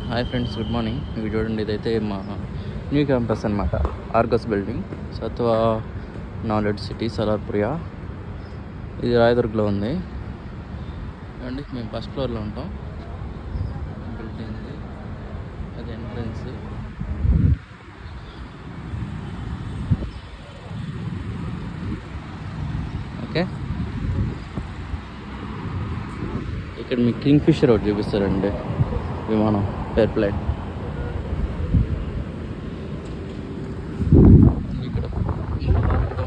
Hi friends, good morning. ఇవి చూడండి, ఇదైతే మా న్యూ క్యాంపస్ అనమాట. ఆర్గస్ బిల్డింగ్, సత్వ నాలెడ్జ్ సిటీ, సలార్పురియా. ఇది రాయదుర్గ్లో ఉంది. చూడండి, మేము ఫస్ట్ ఫ్లోర్లో ఉంటాం. బిల్డింగ్ అది ఎంట్రన్స్. ఓకే, ఇక్కడ మీకు కింగ్ ఫిషర్ ఒకటి చూపిస్తారండి, విమానం, ఎయిర్ప్లేన్. ఇక్కడ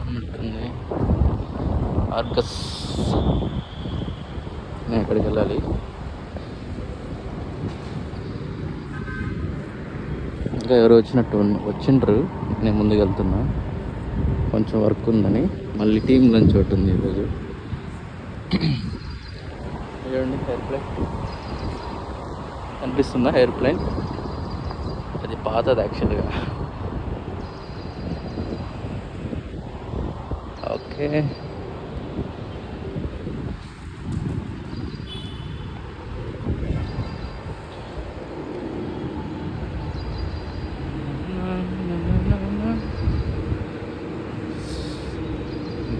ఉన్నట్టుంది ఆర్గస్. నేను ఎక్కడికి వెళ్ళాలి? ఇంకా ఎవరు వచ్చిండ్రు. నేను ముందుకు వెళ్తున్నా, కొంచెం వర్క్ ఉందని. మళ్ళీ టీమ్ లంచ్ ఒకటి ఉంది ఈరోజు. చూడండి, ఎయిర్ప్లేన్ కనిపిస్తుందా? ఎయిర్ప్లేన్ అది పాతది యాక్చువల్గా. ఓకే,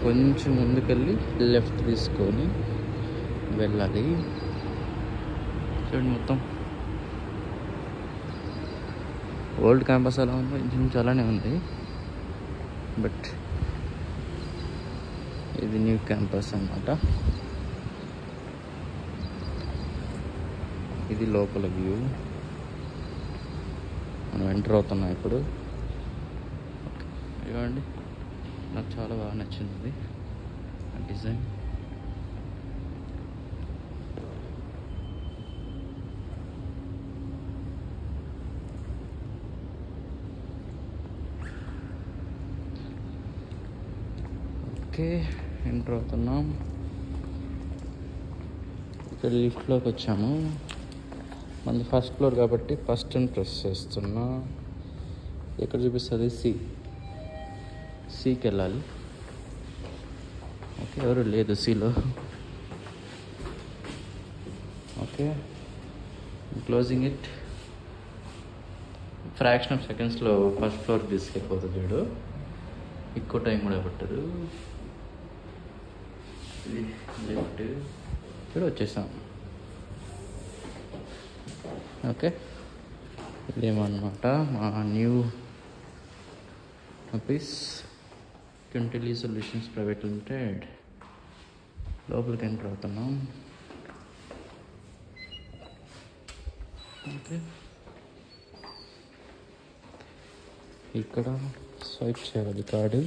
కొంచెం ముందుకెళ్ళి లెఫ్ట్ తీసుకొని వెళ్ళాలి. చూడండి, మొత్తం ఓల్డ్ క్యాంపస్ అలా ఉందో ఇంచుమించు అలానే ఉంది. బట్ ఇది న్యూ క్యాంపస్ అన్నమాట. ఇది లోపల వ్యూ. మనం ఎంటర్ అవుతున్నాం ఇప్పుడు. ఇవ్వండి, నాకు చాలా బాగా నచ్చింది ఇది డిజైన్. ఓకే, ఎంటర్ అవుతున్నాం. ఇక్కడ లిఫ్ట్లోకి వచ్చాము. మనది ఫస్ట్ ఫ్లోర్ కాబట్టి ఫస్ట్ ప్రెస్ చేస్తున్నా. ఎక్కడ చూపిస్తుంది? సికి వెళ్ళాలి. ఓకే, ఎవరు లేదు సిలో. Okay, closing it. Fraction of సెకండ్స్లో ఫస్ట్ ఫ్లోర్ తీసుకెళ్ళిపోతుంది వీడు. ఎక్కువ టైం కూడా పట్టదు. ఇది లెఫ్ట్, ఇక్కడ వచ్చేసాం. ఓకే, ఇదేమన్నమాట మా new office, Quintaly solutions private limited. లోపలికి ఎంటర్ అవుతున్నాం. ఓకే, ఇక్కడ స్వైప్ చేయాలి కార్డు.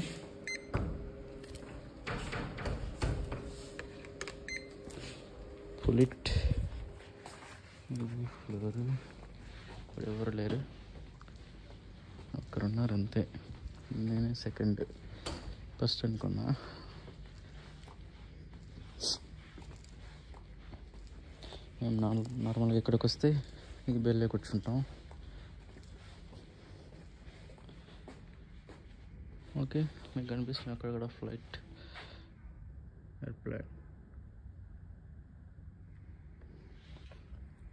పులిట్ ఫ్లోర్. ఇప్పుడు ఎవరు లేరు, ఒక్కరున్నారు అంతే. నేనే సెకండ్, ఫస్ట్ అనుకున్నా. మేము నార్మల్గా ఇక్కడికి వస్తే ఇంక బెల్లే కూర్చుంటాం. ఓకే, మీకు కనిపిస్తుంది అక్కడ కూడా ఫ్లైట్, ఎయిర్ప్లేన్.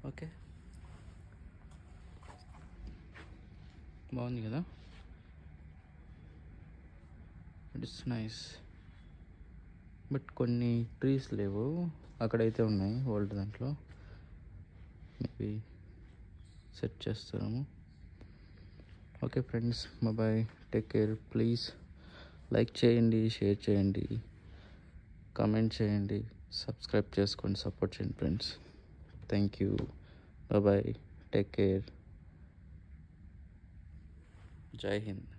ఓకే, బాగుంది కదా? It is nice. బట్ కొన్ని ట్రీస్ లేవు, అక్కడైతే ఉన్నాయి ఓల్డ్ దాంట్లో. మేబీ సెట్ చేస్తున్నాము. Okay friends, bye, take care. Please like చేయండి, షేర్ చేయండి, కామెంట్ చేయండి, సబ్స్క్రైబ్ చేసుకోండి, సపోర్ట్ చేయండి friends. Thank you. Bye, take care. జై హింద్.